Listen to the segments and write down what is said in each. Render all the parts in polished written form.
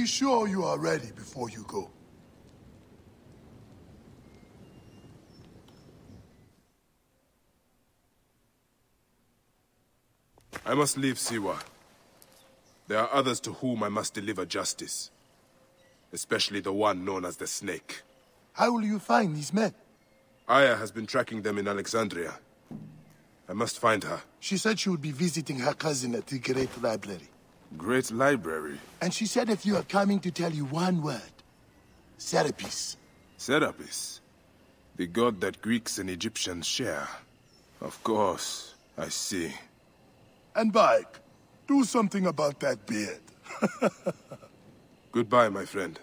Be sure you are ready before you go. I must leave Siwa. There are others to whom I must deliver justice. Especially the one known as the Snake. How will you find these men? Aya has been tracking them in Alexandria. I must find her. She said she would be visiting her cousin at the Great Library. Great Library? And she said if you are coming to tell you one word. Serapis. Serapis? The god that Greeks and Egyptians share. Of course, I see. And Bayek, do something about that beard. Goodbye, my friend.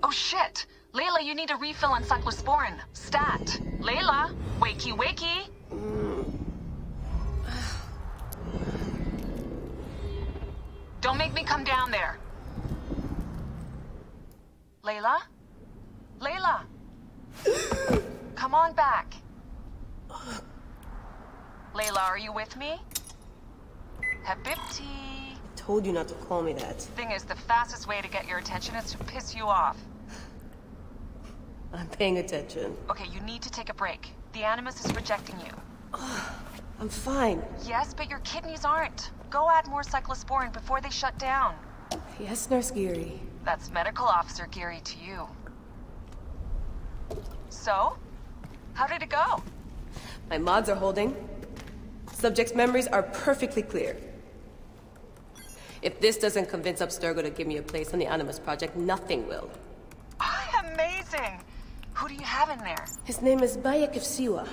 Oh shit! Layla, you need a refill on cyclosporin. Stat. Layla! Wakey, wakey! Don't make me come down there. Layla? Layla! Come on back. Layla, are you with me? Habibti. Told you not to call me that. Thing is, the fastest way to get your attention is to piss you off. I'm paying attention. Okay, you need to take a break. The Animus is rejecting you. I'm fine. Yes, but your kidneys aren't. Go add more cyclosporin before they shut down. Yes, Nurse Geary. That's Medical Officer Geary to you. So? How did it go? My mods are holding. Subject's memories are perfectly clear. If this doesn't convince Abstergo to give me a place on the Animus Project, nothing will. Amazing! Who do you have in there? His name is Bayek of Siwa.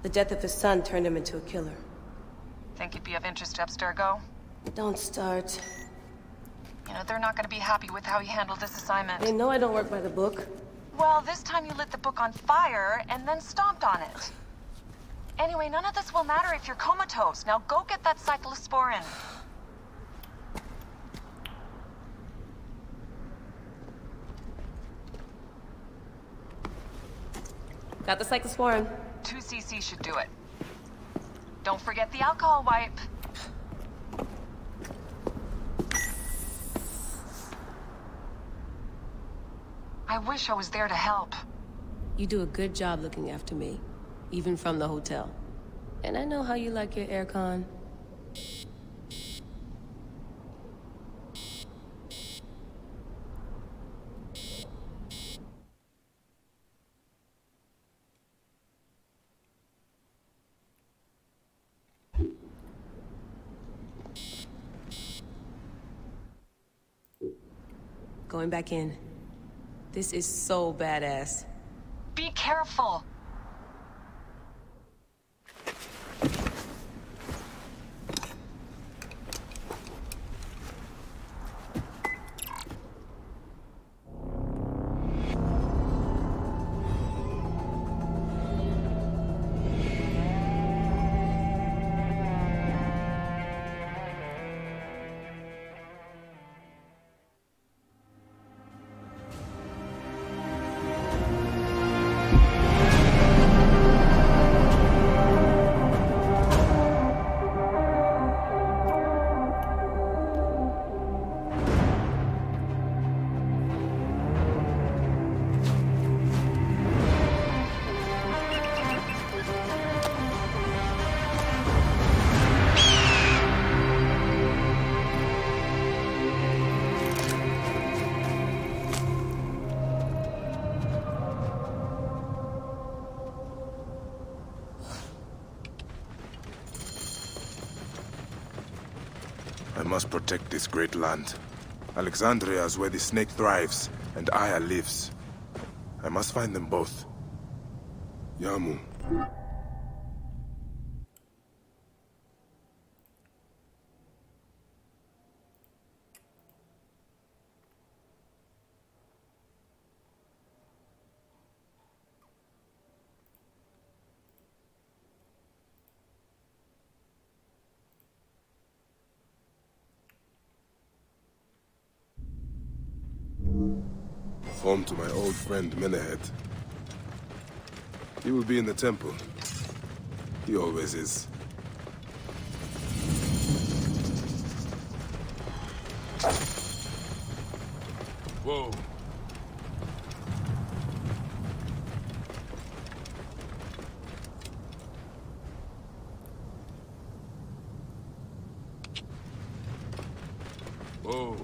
The death of his son turned him into a killer. Think he'd be of interest to Abstergo? Don't start. You know, they're not gonna be happy with how he handled this assignment. They know I don't work by the book. Well, this time you lit the book on fire and then stomped on it. Anyway, none of this will matter if you're comatose. Now go get that cyclosporin. Got the cyclosporin. 2 cc should do it. Don't forget the alcohol wipe. I wish I was there to help. You do a good job looking after me, even from the hotel. And I know how you like your aircon. Going back in. This is so badass. Be careful. I must protect this great land. Alexandria is where the snake thrives, and Aya lives. I must find them both. Yamu. Home to my old friend Menehet. He will be in the temple. He always is. Whoa. Whoa.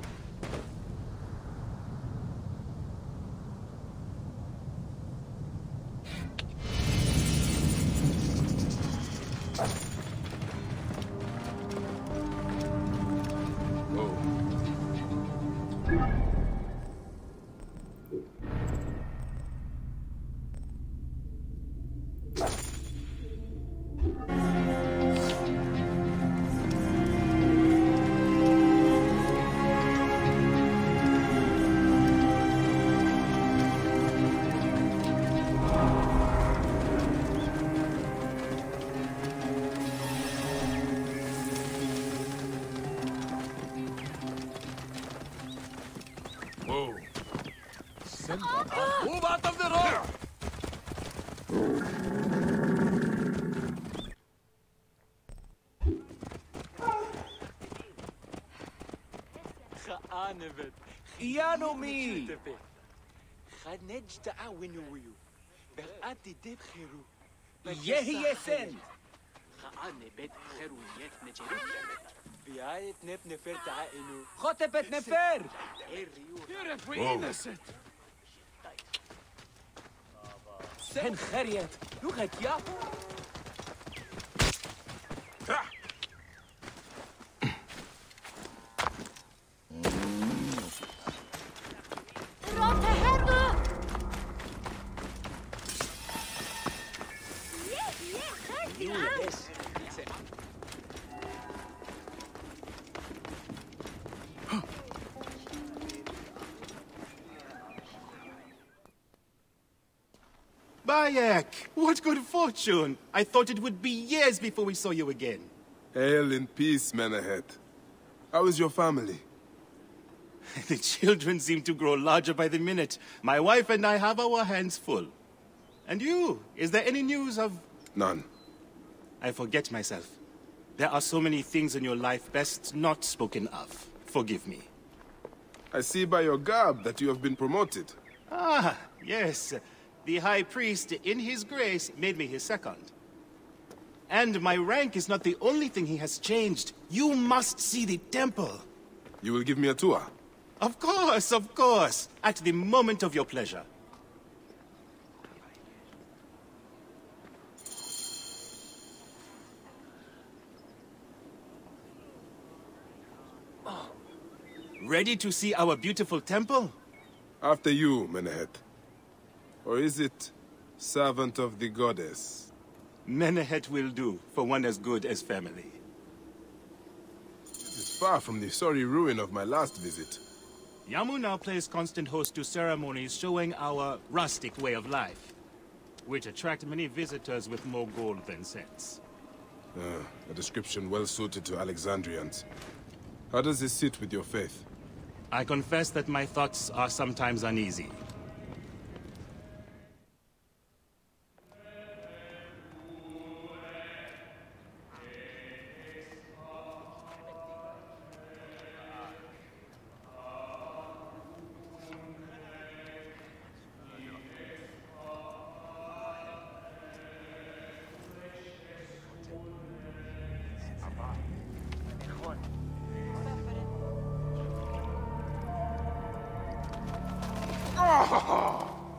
Move out of the road! خانبت خيانو مي خنج تعاونوا ويو بغاتي ديب خيرو يهي يسن خانبت خيرويات نجرو بيايت نف نفر تعاينو خطبت نفر الريو سن خريت لغت يا Bayek! What good fortune! I thought it would be years before we saw you again. Hail in peace, Menehet. How is your family? The children seem to grow larger by the minute. My wife and I have our hands full. And you? Is there any news of... None. I forget myself. There are so many things in your life best not spoken of. Forgive me. I see by your garb that you have been promoted. Ah, yes. The High Priest, in his grace, made me his second. And my rank is not the only thing he has changed. You must see the temple. You will give me a tour? Of course, of course. At the moment of your pleasure. Ready to see our beautiful temple? After you, Menehet. Or is it servant of the goddess? Menehet will do, for one as good as family. This is far from the sorry ruin of my last visit. Yamu now plays constant host to ceremonies showing our rustic way of life, which attract many visitors with more gold than sense. A description well suited to Alexandrians. How does this sit with your faith? I confess that my thoughts are sometimes uneasy.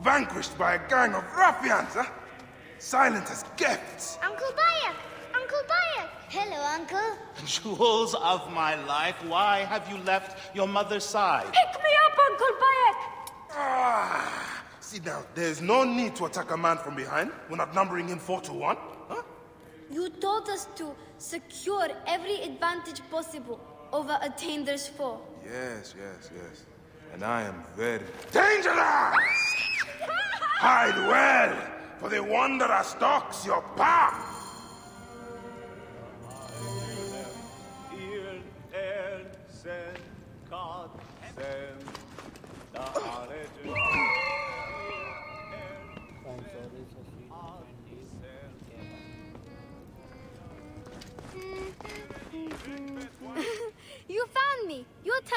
Vanquished by a gang of ruffians, huh? Silent as gifts. Uncle Bayek! Uncle Bayek! Hello, Uncle. Jewels of my life, why have you left your mother's side? Pick me up, Uncle Bayek! See now, there's no need to attack a man from behind. We're not numbering him 4-1, huh? You told us to secure every advantage possible over Attainer's foe. Yes. And I am very dangerous! Hide well, for the wanderer stalks your path!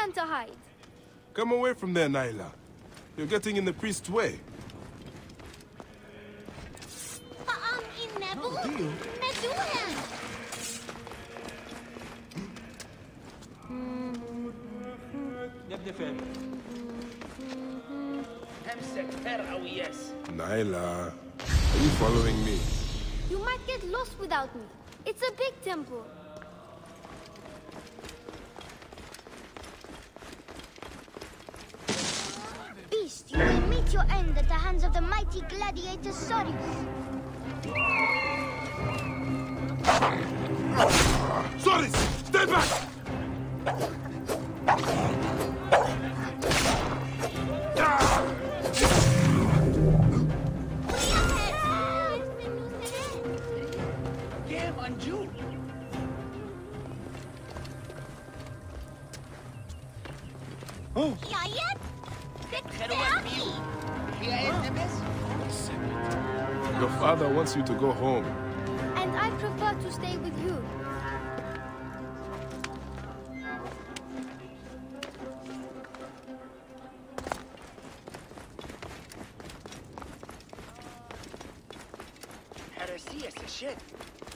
plan to hide? Come away from there, Naila. You're getting in the priest's way. Naila, are you following me? You might get lost without me. It's a big temple. Beast, you will meet your end at the hands of the mighty gladiator Sorius. Soris! Stand back! Your father wants you to go home. And I prefer to stay with you.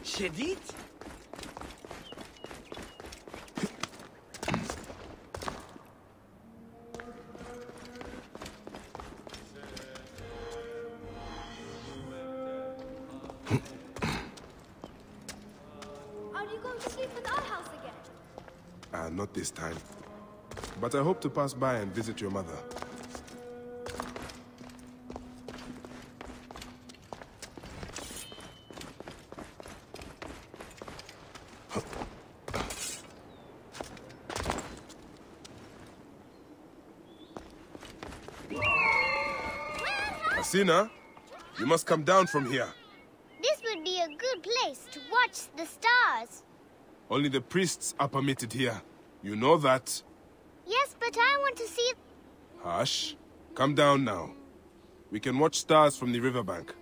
شديد؟ Are you going to sleep in our house again? Not this time. But I hope to pass by and visit your mother. Asina, you must come down from here. This would be a good place to watch the stars. Only the priests are permitted here. You know that. Yes, but I want to see... Hush. Come down now. We can watch stars from the riverbank.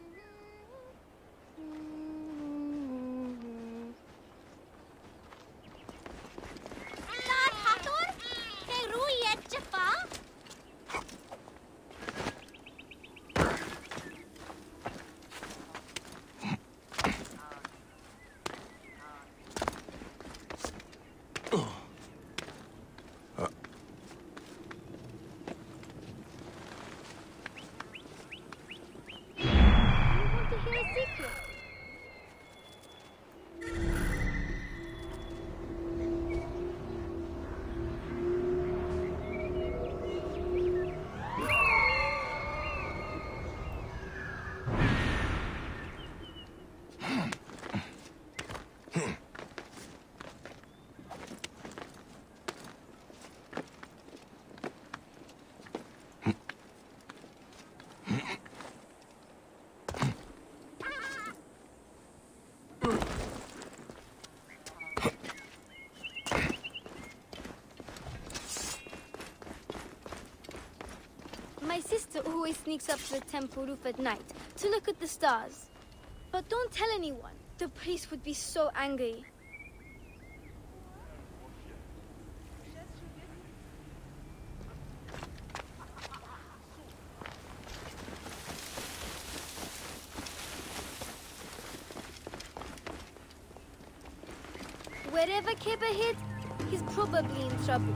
My sister always sneaks up to the temple roof at night to look at the stars. But don't tell anyone. The priest would be so angry. Wherever Keba hid, he's probably in trouble.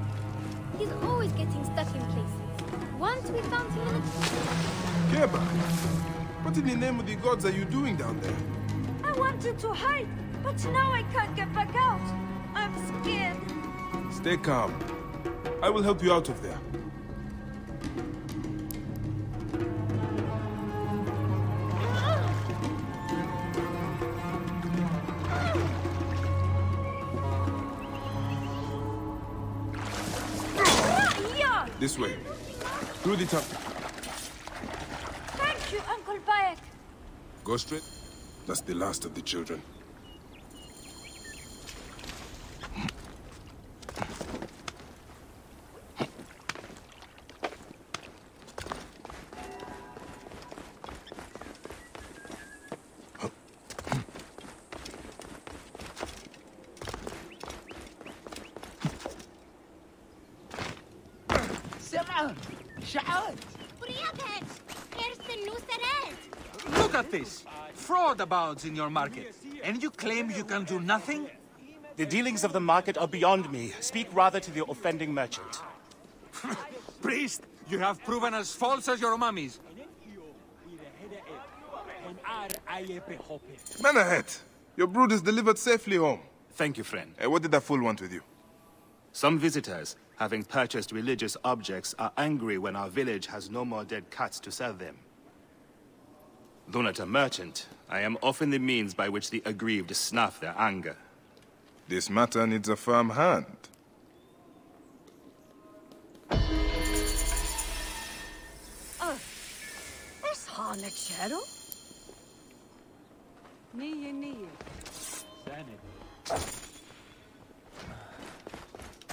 He's always getting stuck in places. Once we found him in a... Keba! What in the name of the gods are you doing down there? I wanted to hide, but now I can't get back out. I'm scared. Stay calm. I will help you out of there. This way. Through the tunnel. Thank you, Uncle Bayek. Go straight. That's the last of the children. Look at this! Fraud abounds in your market. And you claim you can do nothing? The dealings of the market are beyond me. Speak rather to the offending merchant. Priest, you have proven as false as your mummies. Man ahead! Your brood is delivered safely home. Thank you, friend. What did that fool want with you? Some visitors, having purchased religious objects, are angry when our village has no more dead cats to sell them. Though not a merchant, I am often the means by which the aggrieved snuff their anger. This matter needs a firm hand. Is Hanachero? Nee.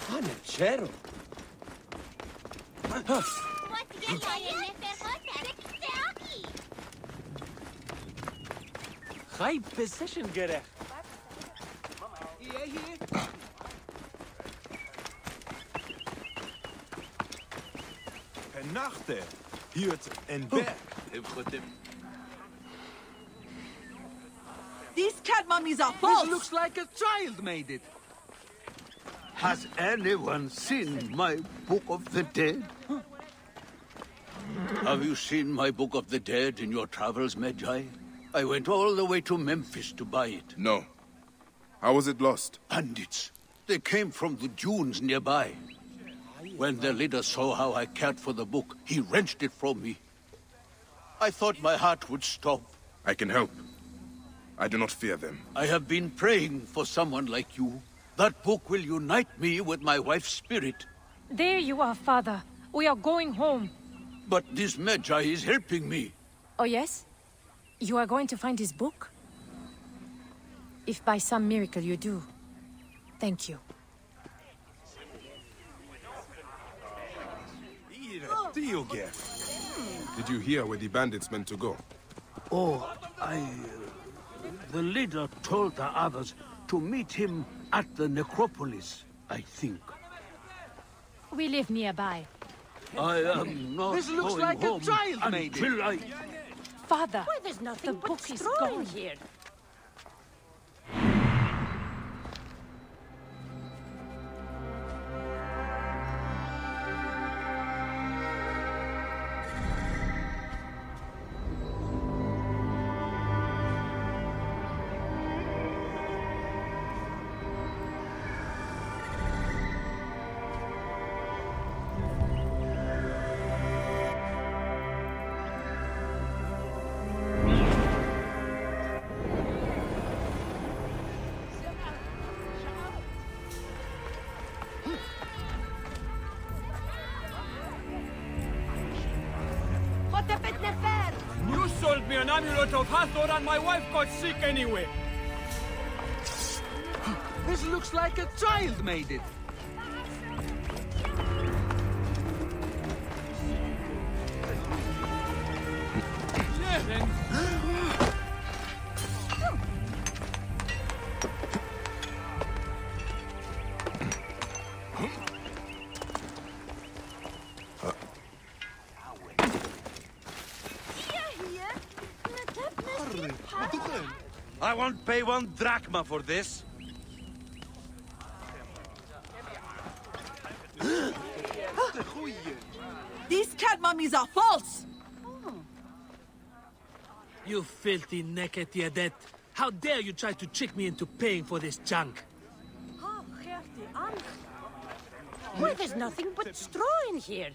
Hanachero? High position gerecht. Nachte, Hirt en Berg. These cat mummies are false! This looks like a child made it. Has anyone seen my Book of the Dead? Have you seen my Book of the Dead in your travels, Medjay? I went all the way to Memphis to buy it. No. How was it lost? Bandits. They came from the dunes nearby. When their leader saw how I cared for the book, he wrenched it from me. I thought my heart would stop. I can help. I do not fear them. I have been praying for someone like you. That book will unite me with my wife's spirit. There you are, Father. We are going home. But this Medjay is helping me. Oh, yes? You are going to find his book? If by some miracle you do, thank you. Did you hear where the bandits meant to go? Oh, the leader told the others to meet him at the necropolis, I think. We live nearby. I am not This looks going like a home child made it. until I... Father, Why, there's nothing the but book is straw in gone. here. You sold me an amulet of Hathor and my wife got sick anyway. This looks like a child made it. Yeah, then. I won't pay 1 drachma for this. These cat mummies are false! You filthy naked Yadet. How dare you try to trick me into paying for this junk? Why, there's nothing but straw in here.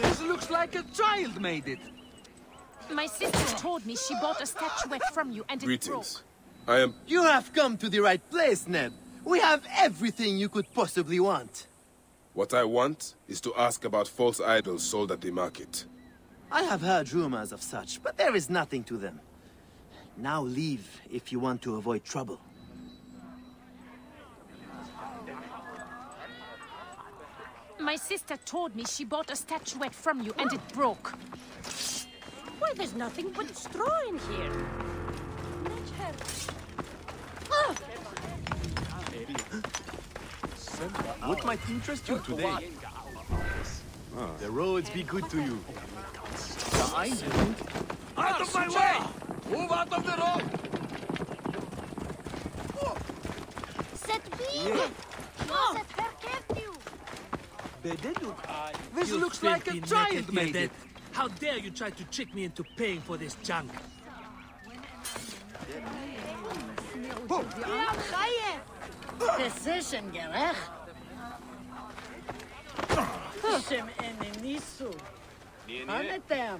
This looks like a child made it. My sister told me she bought a statuette from you and it broke. Greetings. I am... You have come to the right place, Neb. We have everything you could possibly want. What I want is to ask about false idols sold at the market. I have heard rumors of such, but there is nothing to them. Now leave if you want to avoid trouble. My sister told me she bought a statuette from you and it broke. Why, there's nothing but straw in here. What might interest you today? The roads be good to you. Out of my way! Move out of the road! Set beam! Set her kept you! This You looks like a filthy child naked made idiot. it. How dare you try to trick me into paying for this junk? Decision gerecht. Shem enenisu. Anetem.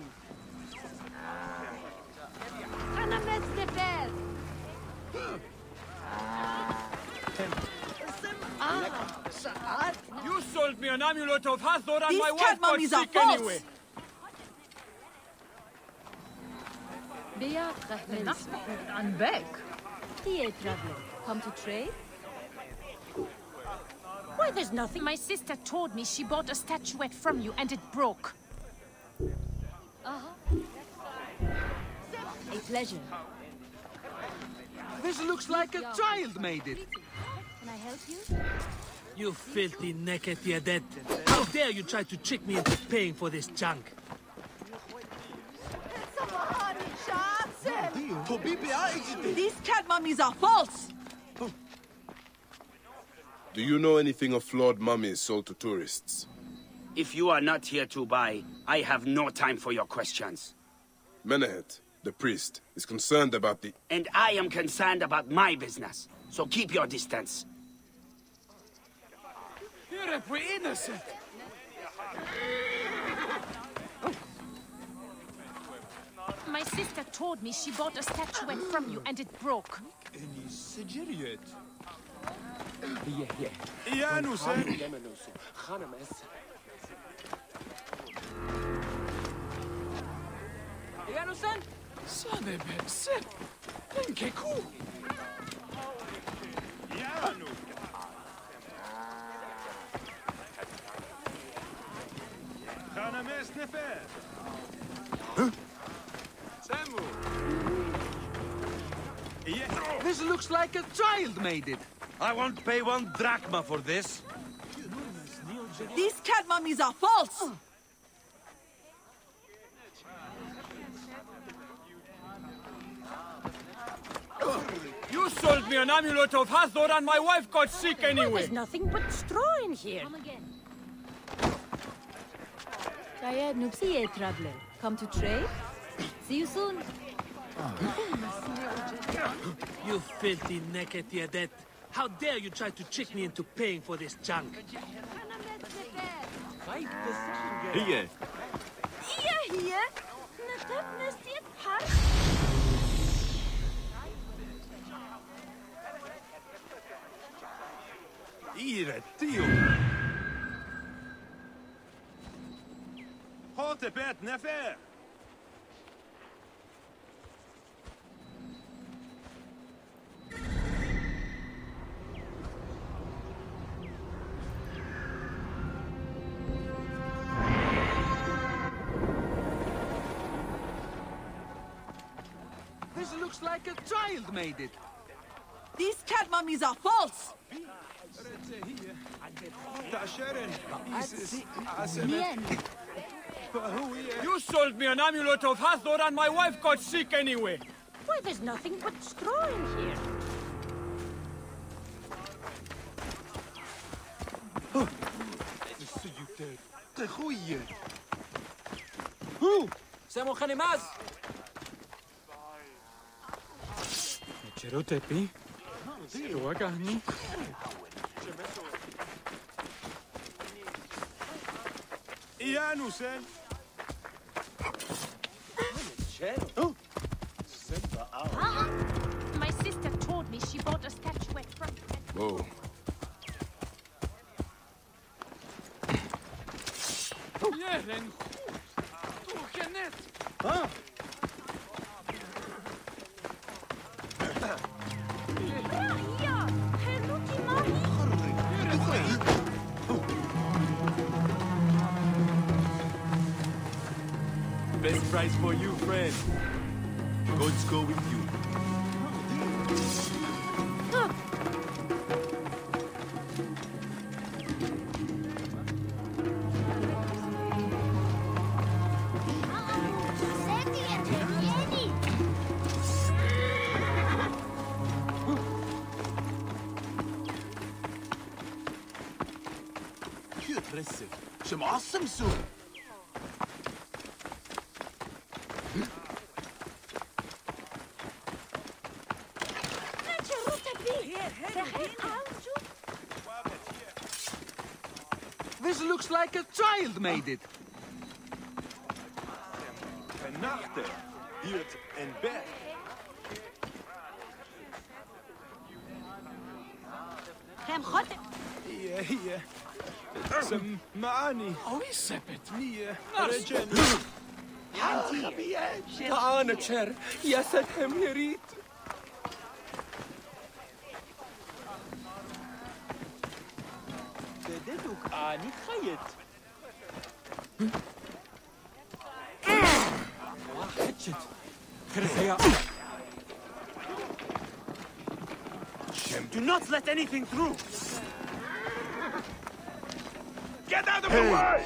Hanamet Nebel. You sold me an amulet of Hathor and These my wife cat got mummies are sick false. anyway. I'm back. Here, traveler. Come to trade? Why, there's nothing. My sister told me she bought a statuette from you and it broke. A pleasure. This looks like a child made it. Can I help you? You filthy naked idiot. How dare you try to trick me into paying for this junk? These cat mummies are false! Do you know anything of flawed mummies sold to tourists? If you are not here to buy, I have no time for your questions. Menehet, the priest, is concerned about the... And I am concerned about my business. So keep your distance. We're innocent. My sister told me she bought a statuette from you and it broke. Janusen? Sane Bepse. Denke Kuh. This looks like a child made it. I won't pay 1 drachma for this. These cat mummies are false! You sold me an amulet of Hathor and my wife got sick anyway. There's nothing but straw in here. Come again. Kaya Nupsi, traveler. Come to trade? See you soon. You filthy naked idiot. How dare you try to trick me into paying for this junk? Here. Hier. Natep nestiet park. Ire, tío. Hote bet nefer. This looks like a child made it. These cat mummies are false! You sold me an amulet of Hathor and my wife got sick anyway. Why, there's nothing but straw in here. Te goeie. Samo Khanemaz. Cherotepi. Tuagani. Janusen. My sister told me she bought a statuette from you. Whoa. Jeren. Du genet. Ja, Heluki Mahi. Best price for you, friend. Gods go with you. impressive. Some awesome soup. This looks like a child made it. Vernachte, Hirt en Berg. هي سمعني سبت مية رجل تعال تشر يا سدهم يريد تددك آني خيط حجت خرفيا Do not let anything through! Get out of the way!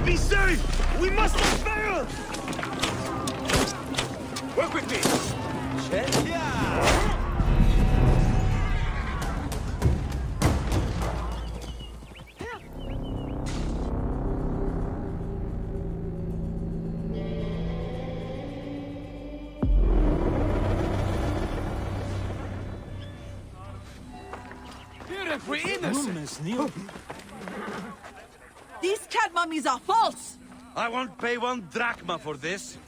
Be safe! We must not fail! Work with me! We're innocent. These cat mummies are false! I won't pay 1 drachma for this.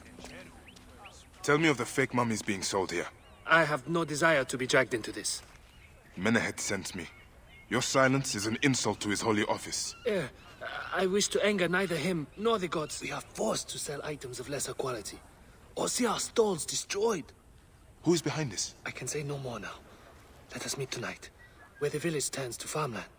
Tell me of the fake mummies being sold here. I have no desire to be dragged into this. Menehet sent me. Your silence is an insult to his holy office. I wish to anger neither him nor the gods. We are forced to sell items of lesser quality, or see our stalls destroyed. Who is behind this? I can say no more now. Let us meet tonight, where the village turns to farmland.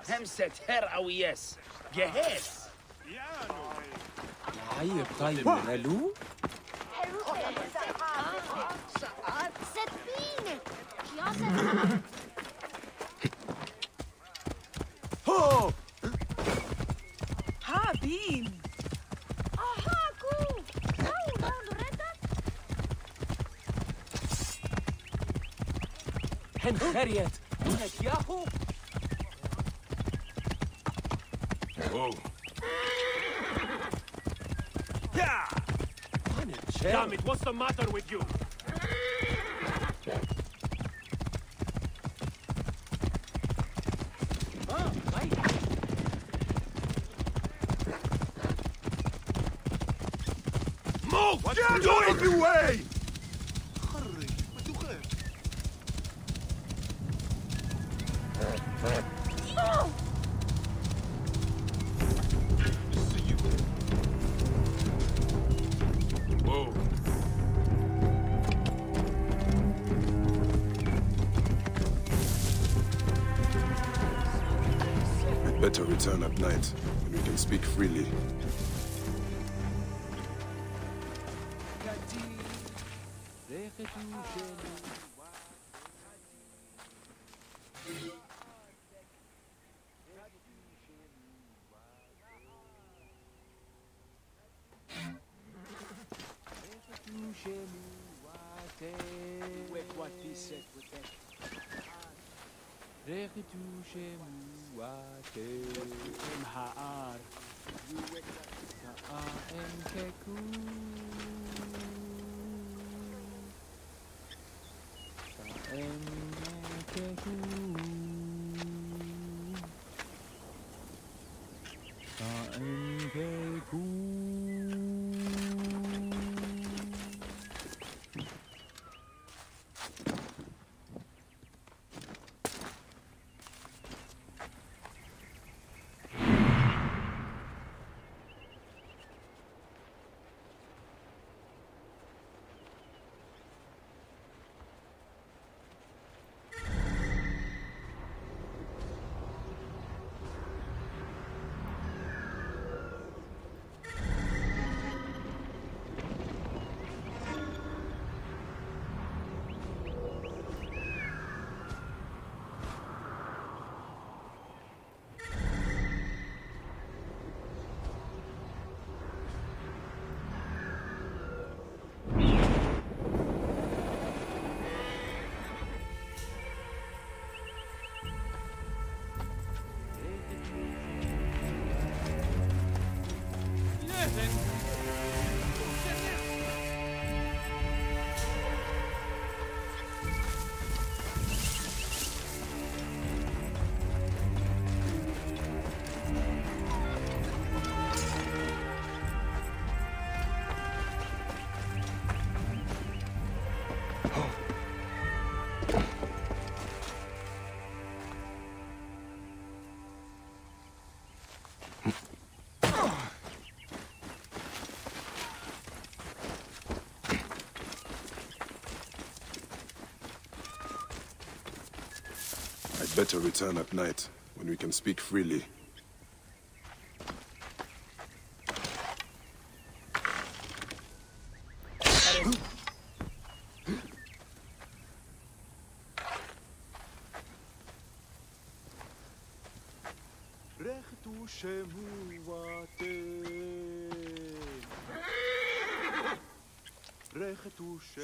همسة هرعويس جهاز عيب طيب هلو Oh! Habin! حن خريت هناك ياهو Whoa. Yeah! Damn it, what's the matter with you? Move! Get out of the way! Whoa. We'd better return at night, and we can speak freely. I'd better return at night, when we can speak freely.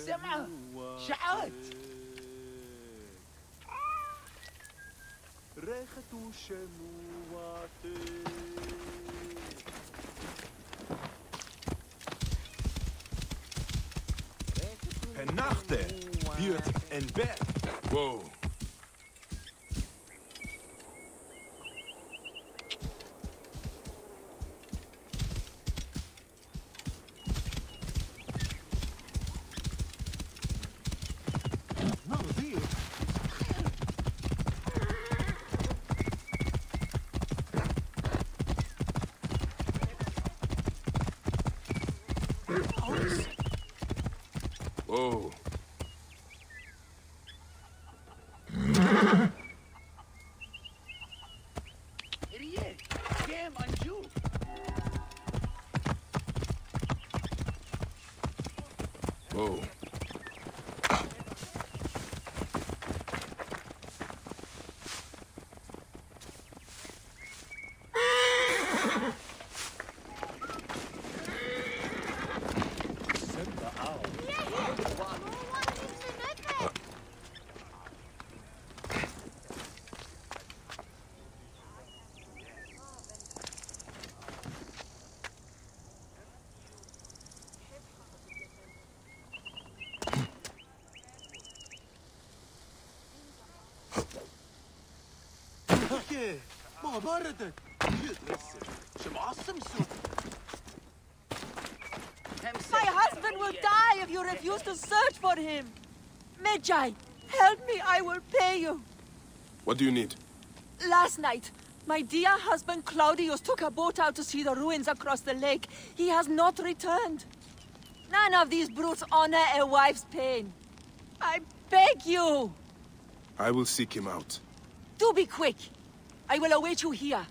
سمعة شعات ريحة شموات Nachte wird ein Bett. Whoa. Whoa. Idiot! Damn on you! Whoa. ما بردت My husband will die if you refuse to search for him. Medjay, help me, I will pay you. What do you need? Last night, my dear husband Claudius took a boat out to see the ruins across the lake. He has not returned. None of these brutes honor a wife's pain. I beg you. I will seek him out. Do be quick. I will await you here.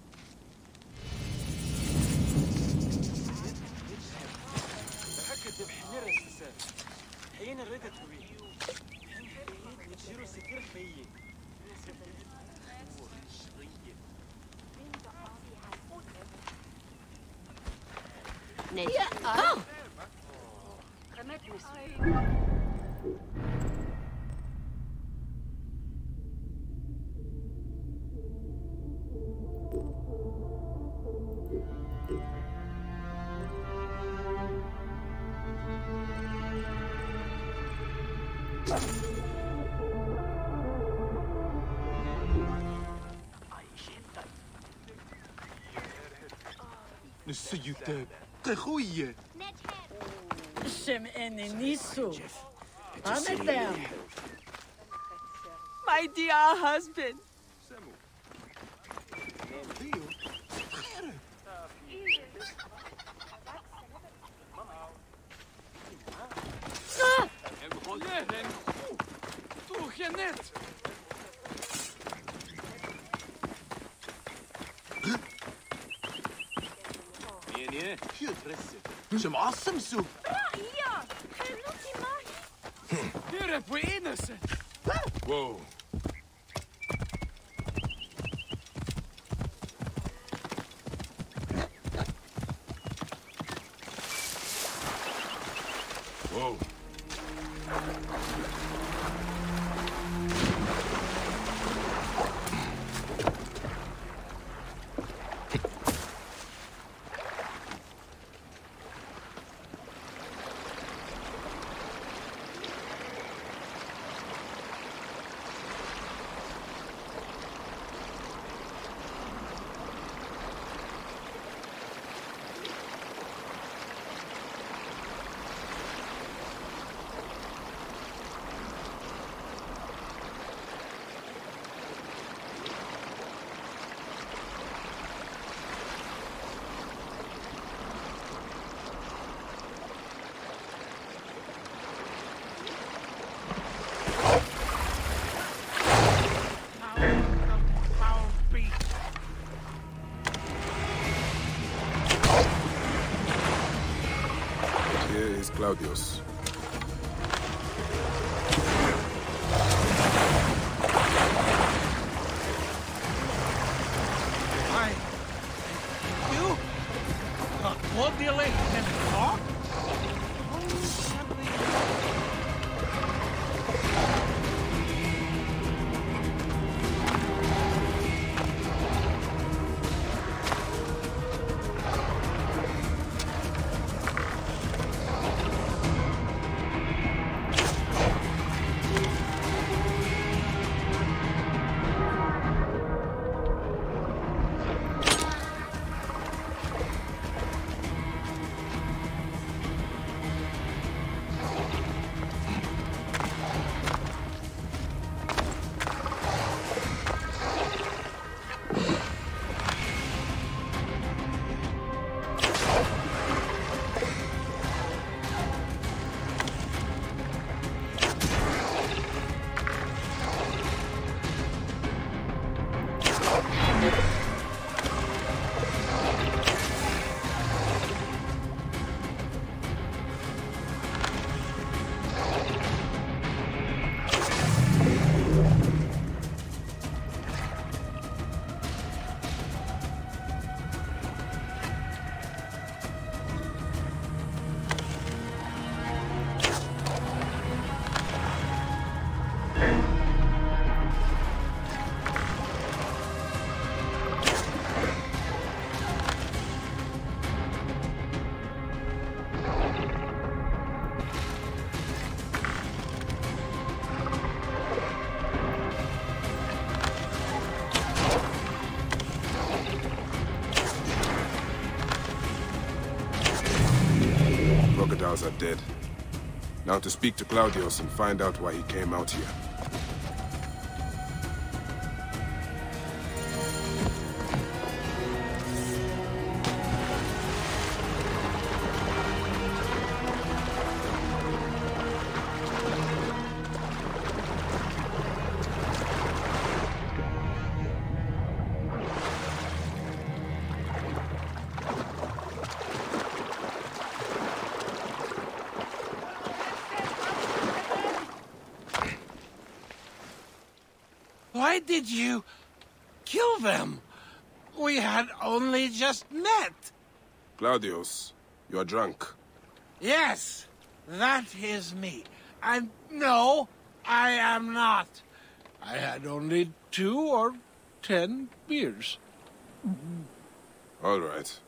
نسيت تخوية Shem Nisu. My dear husband. شو معصم سوق Whoa. Whoa. Claudius. You? Cordially and talk? Crocodiles are dead. Now to speak to Claudius and find out why he came out here. Why did you kill them? We had only just met. Claudius, you are drunk. Yes, that is me. And no, I am not. I had only 2 or 10 beers. All right.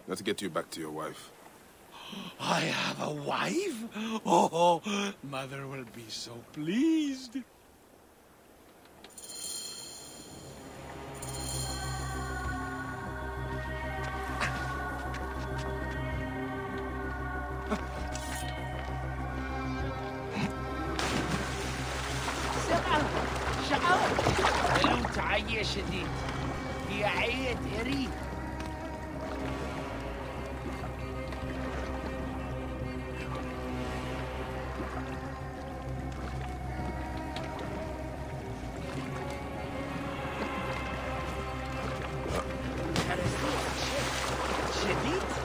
Let's get you back to your wife. I have a wife? Oh, Mother will be so pleased. شديد هي عيد اريد شديد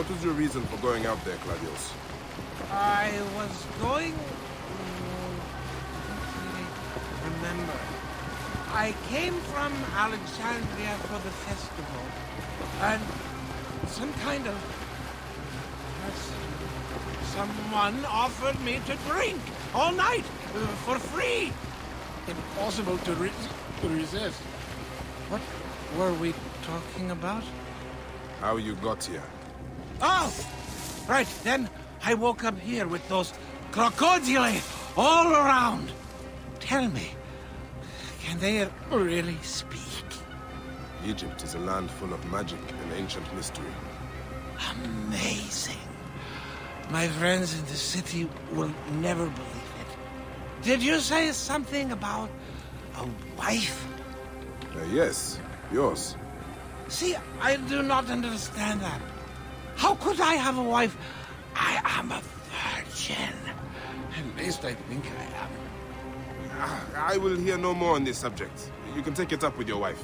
What was your reason for going out there, Claudius? I was going... remember. I came from Alexandria for the festival. And some kind of... someone offered me to drink all night for free. Impossible to resist. What were we talking about? How you got here? Oh! Right, then I woke up here with those crocodili all around. Tell me, can they really speak? Egypt is a land full of magic and ancient mystery. Amazing. My friends in the city will never believe it. Did you say something about a wife? Yes, yours. See, I do not understand that. How could I have a wife? I am a virgin. At least I think I am. I will hear no more on this subject. You can take it up with your wife.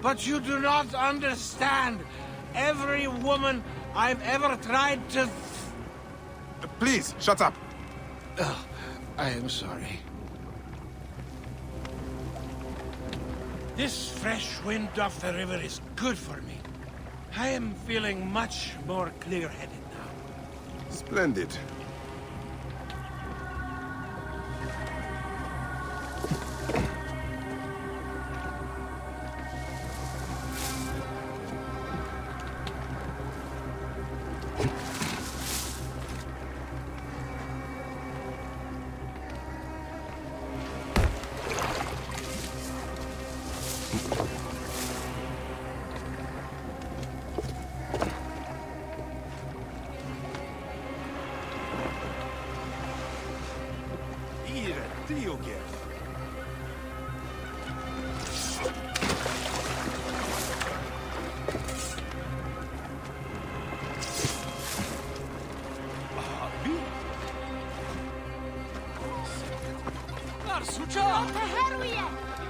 But you do not understand. Every woman I've ever tried to... Please, shut up. Oh, I am sorry. This fresh wind off the river is good for me. I am feeling much more clear-headed now. Splendid.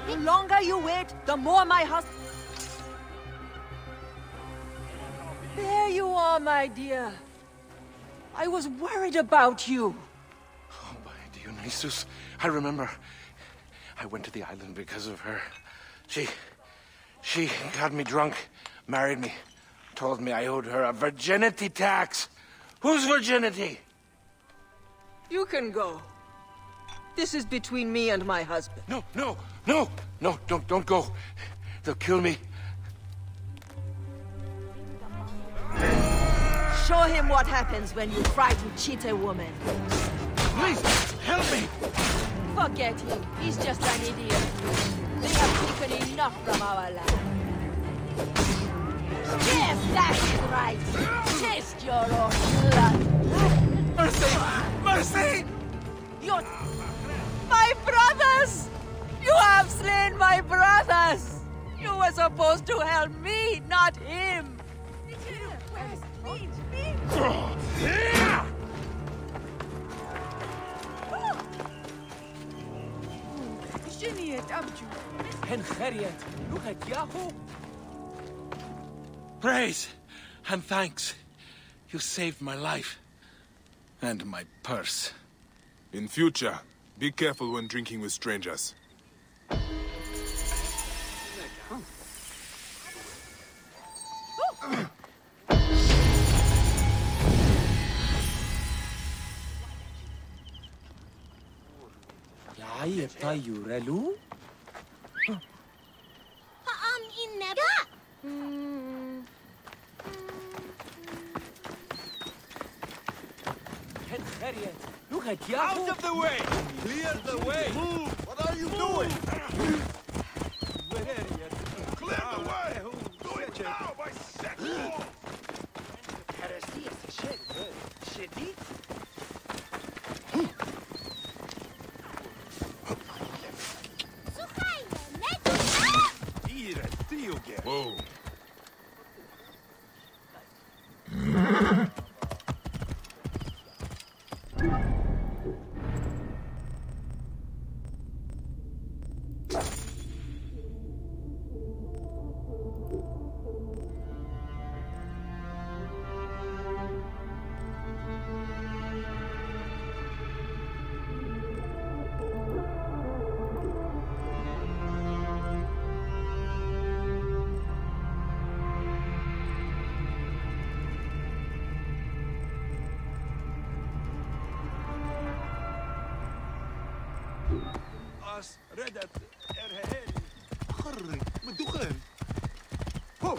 The longer you wait, the more my husband... There you are, my dear. I was worried about you. Oh, by Dionysus. I remember. I went to the island because of her. She got me drunk, married me, told me I owed her a virginity tax. Whose virginity? You can go. This is between me and my husband. No, don't go. They'll kill me. Show him what happens when you try to cheat a woman. Please, help me! Forget him. He's just an idiot. They have taken enough from our land. Yes, that is right. Taste your own blood. Mercy! Mercy! You're... My brothers! You have slain my brothers! You were supposed to help me, not him! Praise and thanks. You saved my life. And my purse. In future, be careful when drinking with strangers. Out of the way! Clear the way! Move! What are you doing? Clear the way! Do it now, by second! Whoa. ردت خرج بالدخان هو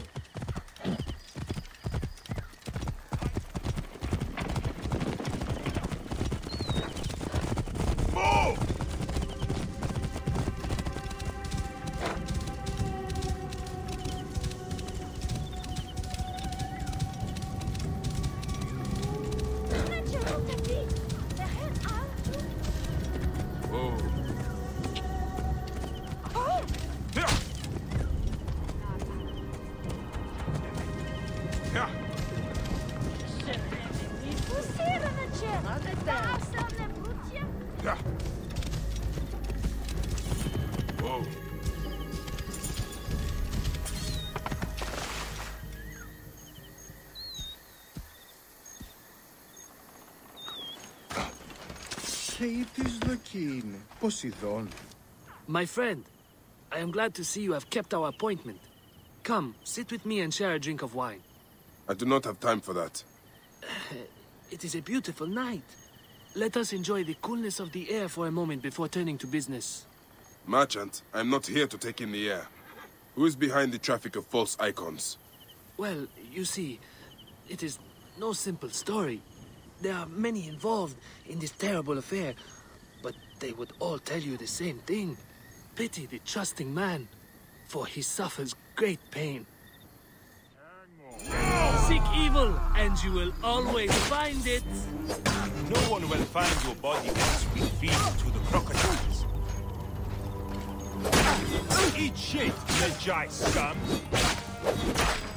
Yeah. Whoa. My friend, I am glad to see you have kept our appointment. Come, sit with me and share a drink of wine. I do not have time for that. It is a beautiful night. Let us enjoy the coolness of the air for a moment before turning to business. Merchant, I am not here to take in the air. Who is behind the traffic of false icons? Well, you see, it is no simple story. There are many involved in this terrible affair, but they would all tell you the same thing. Pity the trusting man, for he suffers great pain. Seek evil, and you will always find it. No one will find your body once we feed it to the crocodiles. Eat shit, Medjay scum!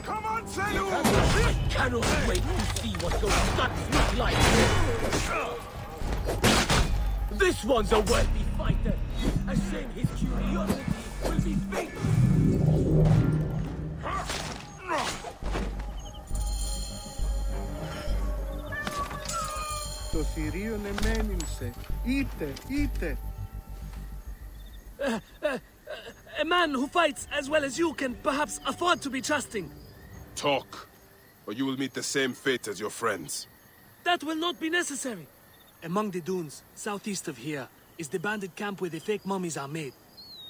Come on, Zenu! I cannot wait to see what those guts look like! This one's a worthy fighter! A shame his curiosity will be fatal! Το θηρίο εμένυμσε. Είτε. A man who fights as well as you can perhaps afford to be trusting. Talk, or you will meet the same fate as your friends. That will not be necessary. Among the dunes, southeast of here, is the bandit camp where the fake mummies are made.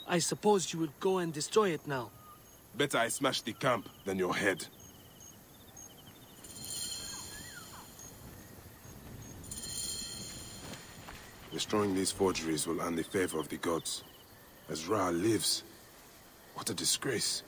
I suppose you would go and destroy it now. Better I smash the camp than your head. Destroying these forgeries will earn the favor of the gods. As Ra lives, what a disgrace.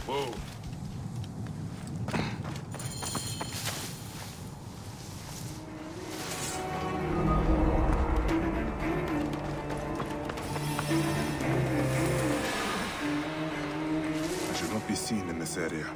Whoa. I should not be seen in this area.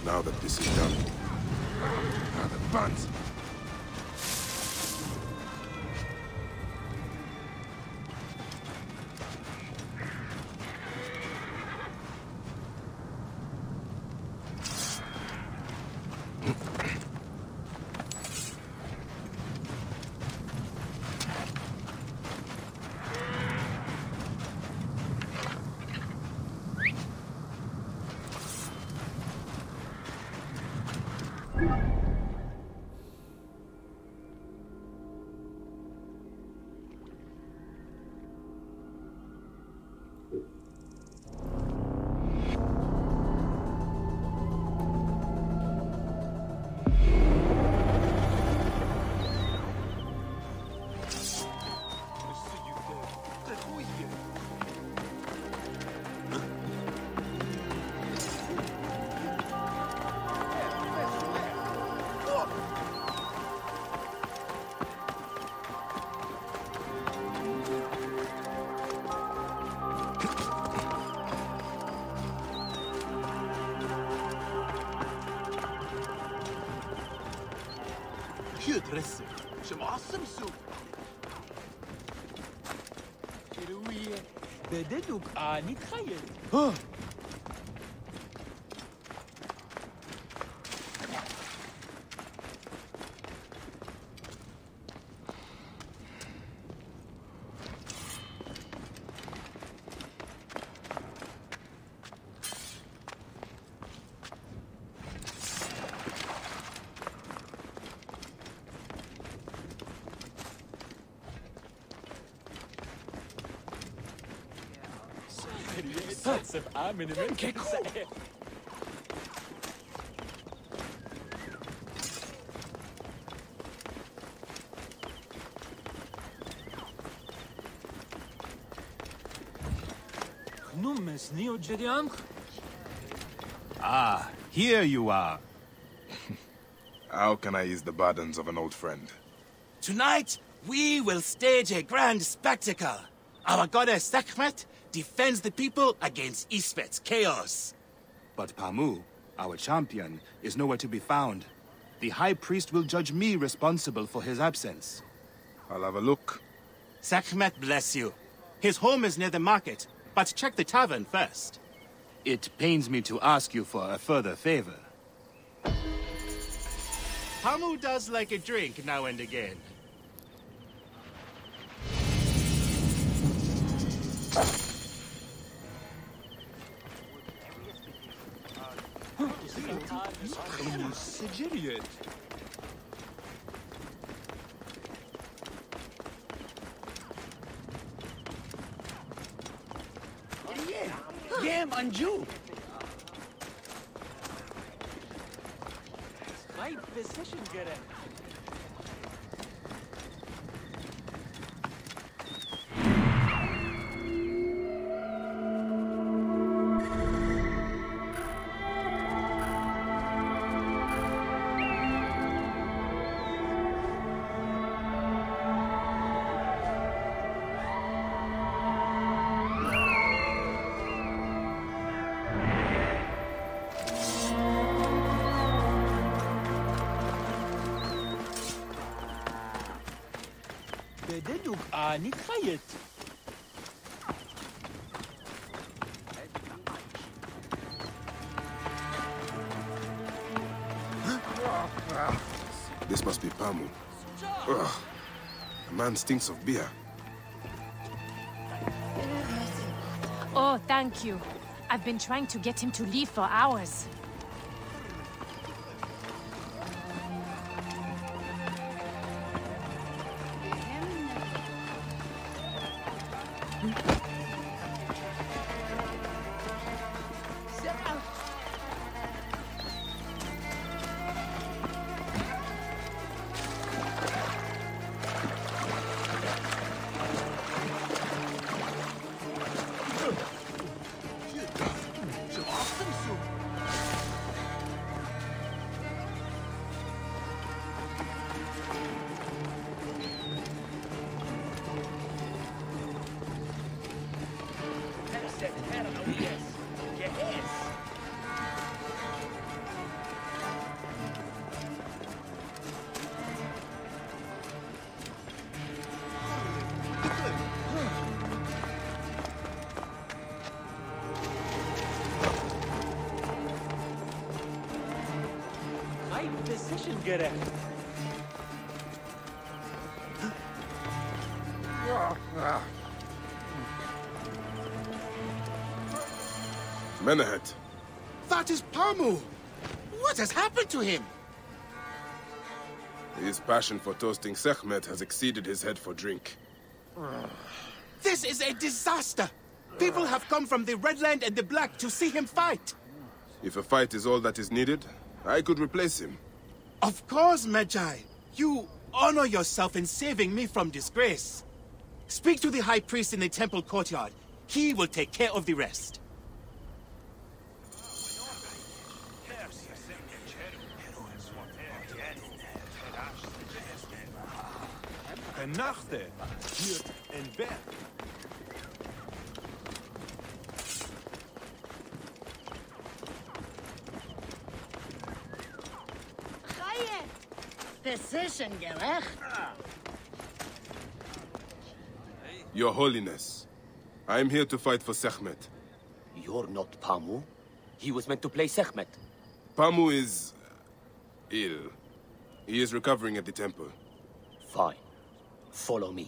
Now that this is done. The buns! dressing. Some awesome soup. بدلوك آني تخيل. Okay, cool. Ah, here you are. How can I ease the burdens of an old friend? Tonight, we will stage a grand spectacle. Our goddess Sekhmet defends the people against Isfet's chaos. But Pamu, our champion, is nowhere to be found. The High Priest will judge me responsible for his absence. I'll have a look. Sekhmet bless you. His home is near the market, but check the tavern first. It pains me to ask you for a further favor. Pamu does like a drink now and again. Game Anju. My position getting. بدلوك آني تخيل. This must be Pamu. Ugh. The man stinks of beer. Oh, thank you. I've been trying to get him to leave for hours. Menehet. That is Pamu! What has happened to him? His passion for toasting Sekhmet has exceeded his head for drink. This is a disaster! People have come from the Red Land and the Black to see him fight! If a fight is all that is needed, I could replace him. Of course, Magi. You honor yourself in saving me from disgrace. Speak to the High Priest in the temple courtyard. He will take care of the rest. Nachte, hier en Berg. Decision gerecht. Your Holiness, I am here to fight for Sekhmet. You're not Pamu. He was meant to play Sekhmet. Pamu is ill. He is recovering at the temple. Fine. Follow me.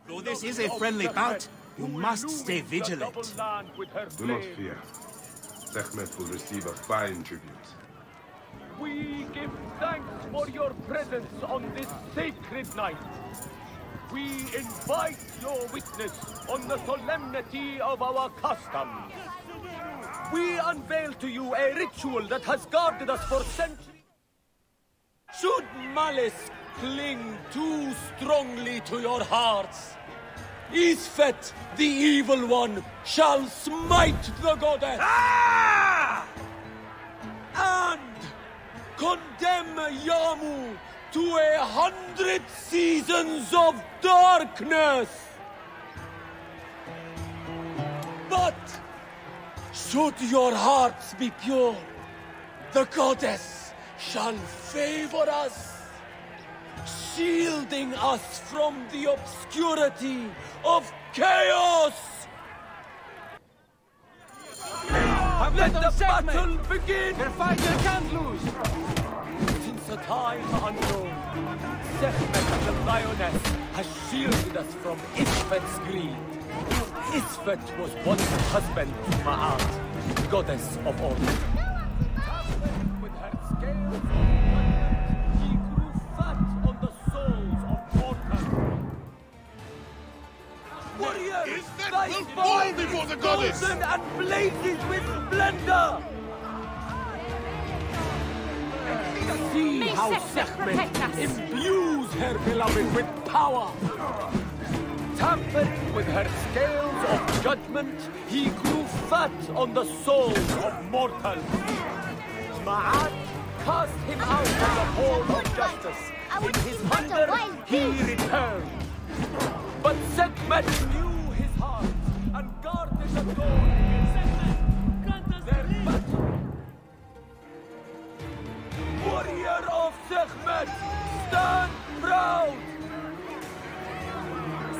Though this is a friendly bout, you must stay vigilant. Do not fear. Sekhmet will receive a fine tribute. We give thanks for your presence on this sacred night. We invite your witness on the solemnity of our customs. We unveil to you a ritual that has guarded us for centuries. Should malice cling too strongly to your hearts, Isfet, the evil one, shall smite the goddess. And condemn Yamu to 100 seasons of darkness. But should your hearts be pure, the goddess shall favor us, shielding us from the obscurity of chaos. Let the battle begin! Der Fighter can't lose! Since a time unknown, Sekhmet the Lioness has shielded us from Isfet's greed. Isfet was once husband to Ma'at, goddess of order. With her scales of judgment, he grew fat on the souls of mortals. Warriors, thy fall before the goddess! Golden and blazes with splendor! See how Sekhmet imbues her beloved with power! Tampering with her scales of judgment, he grew fat on the souls of mortals. Ma'at cast him out of the hall of justice. In his hunger, he returned. But Sekhmet knew his heart and guarded the door against their battle. Warrior of Sekhmet, stand proud!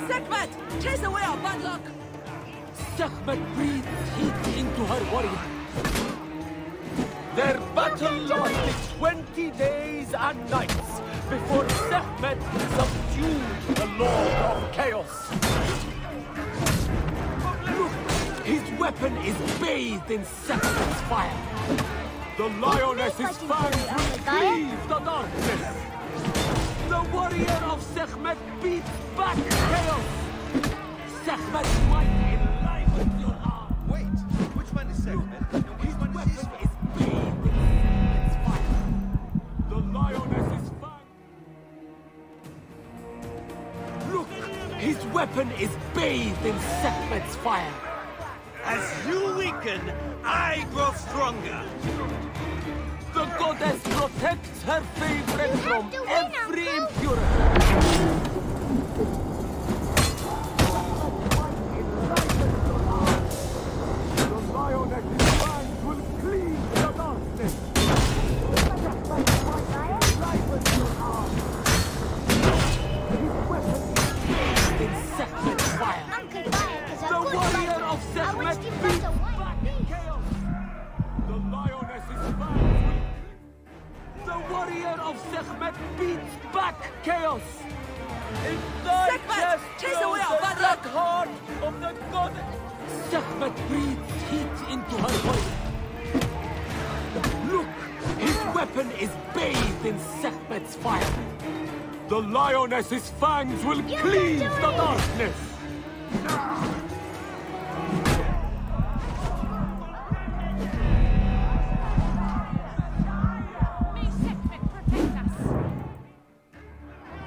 Sekhmet, chase away our bad luck! Sekhmet breathes heat into her warrior. Their battle lasted 20 days and nights before Sekhmet subdued the Lord of Chaos. Look, his weapon is bathed in Sekhmet's fire. The lioness's fangs will cleave the darkness. The warrior of Sekhmet beats back Chaos. Sekhmet's might enlivens your arm. Wait, which one is Sekhmet? His weapon is bathed in Sekhmet's fire. The lioness's fangs. Look, his weapon is bathed in Sekhmet's fire. As you weaken, I grow stronger. The goddess protects her favorite from every impurity. The lioness's fangs will cleave the darkness. His weapon is bathed in Sekhmet's fire. The warrior of Sekhmet beats back chaos. The lioness's fangs. The warrior of Sekhmet beats back chaos. In thy chest chase away our bad the luck. heart of the goddess. Sekhmet breathes heat into her warrior. Look, his weapon is bathed in Sekhmet's fire. The lioness's fangs will cleave the darkness.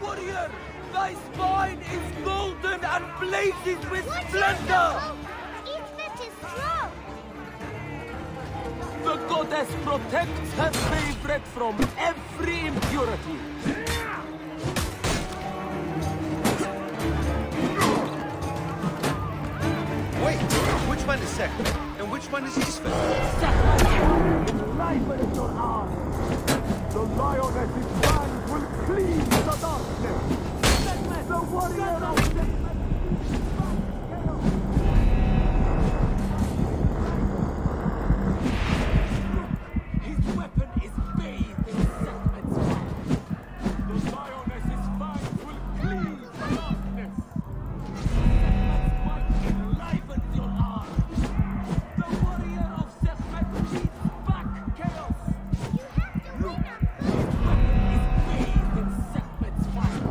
Warrior, thy spine is golden and blazes with splendor! Ifrit is strong. The goddess protects her favorite from every impurity. Wait, which one is Sekhmet? And which one is Isfet? Sekhmet enlivens your arm. The lioness's fangs will cleave the darkness. Sekhmet, the warrior of Sekhmet. His weapon is bathed in Sekhmet's fire. The lioness's fangs will cleave the darkness. Sekhmet's might enlivens your arm. The warrior of Sekhmet beats back chaos. Look, his weapon is bathed in Sekhmet's fire.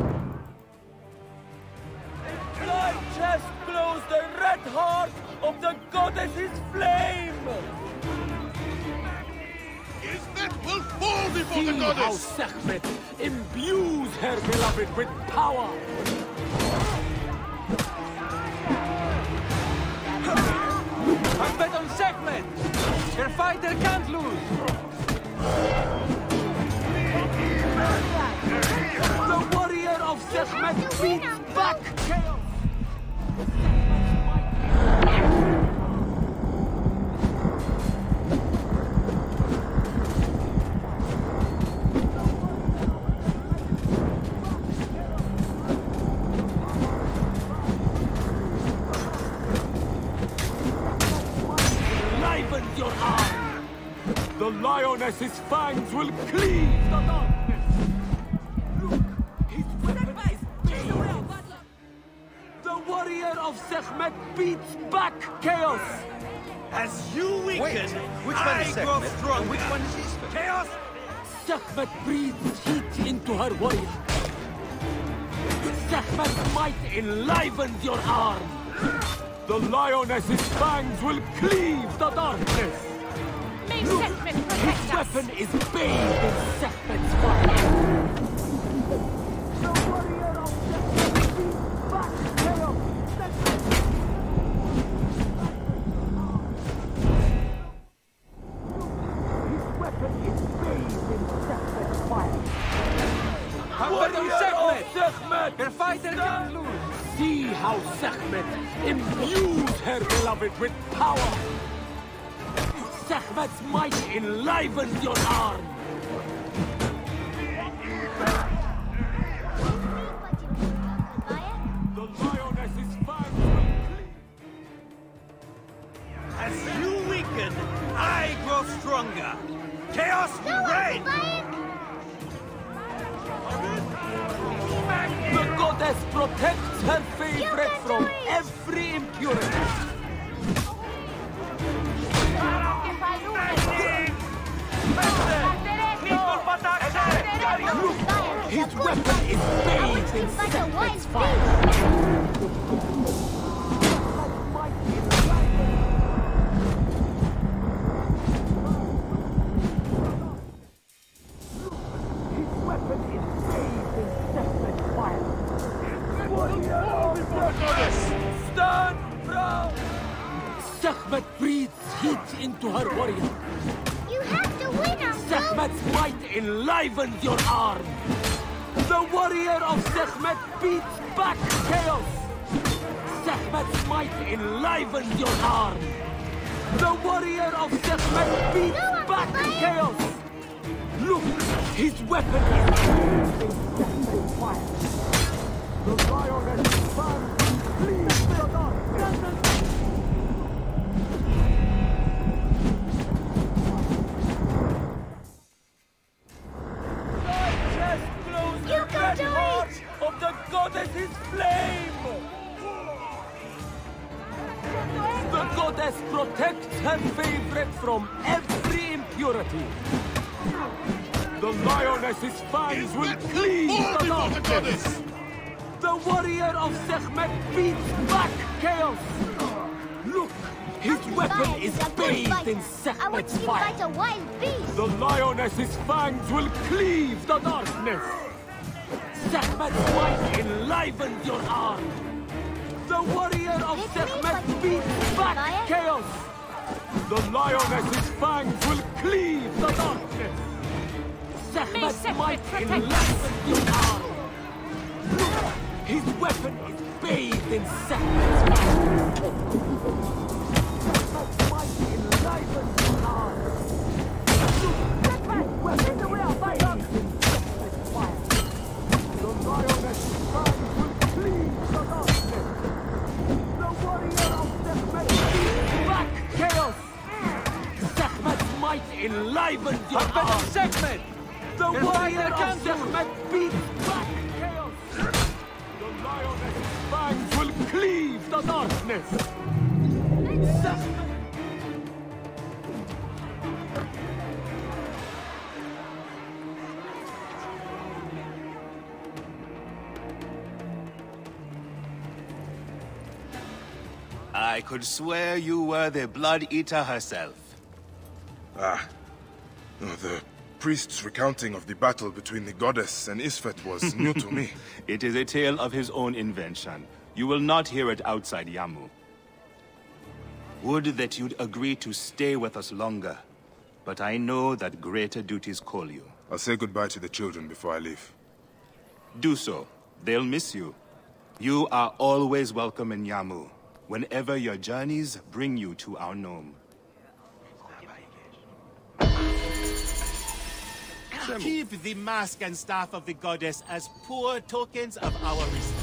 In thy chest glows the red heart of the goddess's flame. Isfet will fall before See the goddess! how Sekhmet imbues her beloved with power. I bet on Sekhmet. Her fighter can't lose. The warrior of Sekhmet beats back chaos. Enlivens your arm. The lioness's fangs will cleave the darkness. Look, his weapon is bathed. The warrior of Sekhmet beats back chaos. As you weaken, Wait, which one is I grow Sekhmet? stronger. And which one is Isfet? Chaos! Sekhmet breathes heat into her warrior. Sekhmet's might enlivens your arm. The lioness's fangs will cleave the darkness. May Look, Sekhmet his protect us. weapon is bathed in Sekhmet's fire. The warrior of Sekhmet beats back chaos. His weapon is bathed in Sekhmet's fire. I bet on Sekhmet. Sekhmet! Her fighter can't lose. See how Sekhmet imbues her beloved with power. Sekhmet's might enlivens your arm. The lioness's fangs will cleave. goddess protects her favorite from every impurity. Look, his weapon is bathed in Sekhmet's fire. Stand proud! Sekhmet breathes heat into her warrior. You have to win, Uncle! Sekhmet's might enlivens your arm. The warrior of Sekhmet beats back chaos. Sekhmet's might enlivens your arm. The warrior of Sekhmet beats back chaos. Look, his weapon is Sekhmet's fire. The lioness fan flees the dark. The red heart of the goddess's flame! The goddess protects her favorite from every impurity. The lioness's fangs will cleave the darkness. The warrior of Sekhmet beats back chaos. Look, his weapon is bathed in Sekhmet's fire. The lioness's fangs will cleave the darkness. Sekhmet's might enlivens your arm. The warrior of Sekhmet beats back chaos. The lioness's fangs will cleave the darkness. Sekhmet's might enlivens your arm. Look, his weapon is bathed in Sekhmet's fire. Sekhmet's might enlivens your arm. Look, his weapon is bathed in Sekhmet's fire. The lioness's fangs will cleave the darkness. The warrior of Sekhmet beats back chaos. Sekhmet's might enlivens your arm. Sekhmet! The warrior of Sekhmet beats back chaos. The lioness's fangs will cleave the darkness. Sekhmet! I could swear you were the Blood Eater herself. Ah. No, the priest's recounting of the battle between the goddess and Isfet was new to me. It is a tale of his own invention. You will not hear it outside Yamu. Would that you'd agree to stay with us longer. But I know that greater duties call you. I'll say goodbye to the children before I leave. Do so. They'll miss you. You are always welcome in Yamu, whenever your journeys bring you to our Nome. Keep the mask and staff of the goddess as poor tokens of our respect.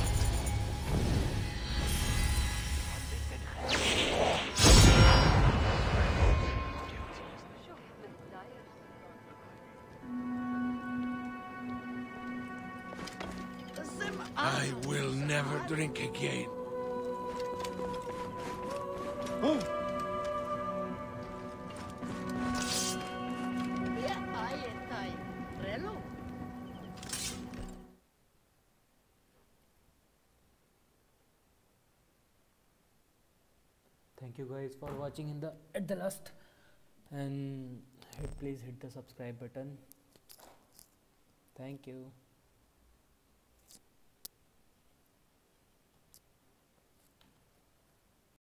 I will never drink again. Thank you guys for watching at the last, and please hit the subscribe button. Thank you.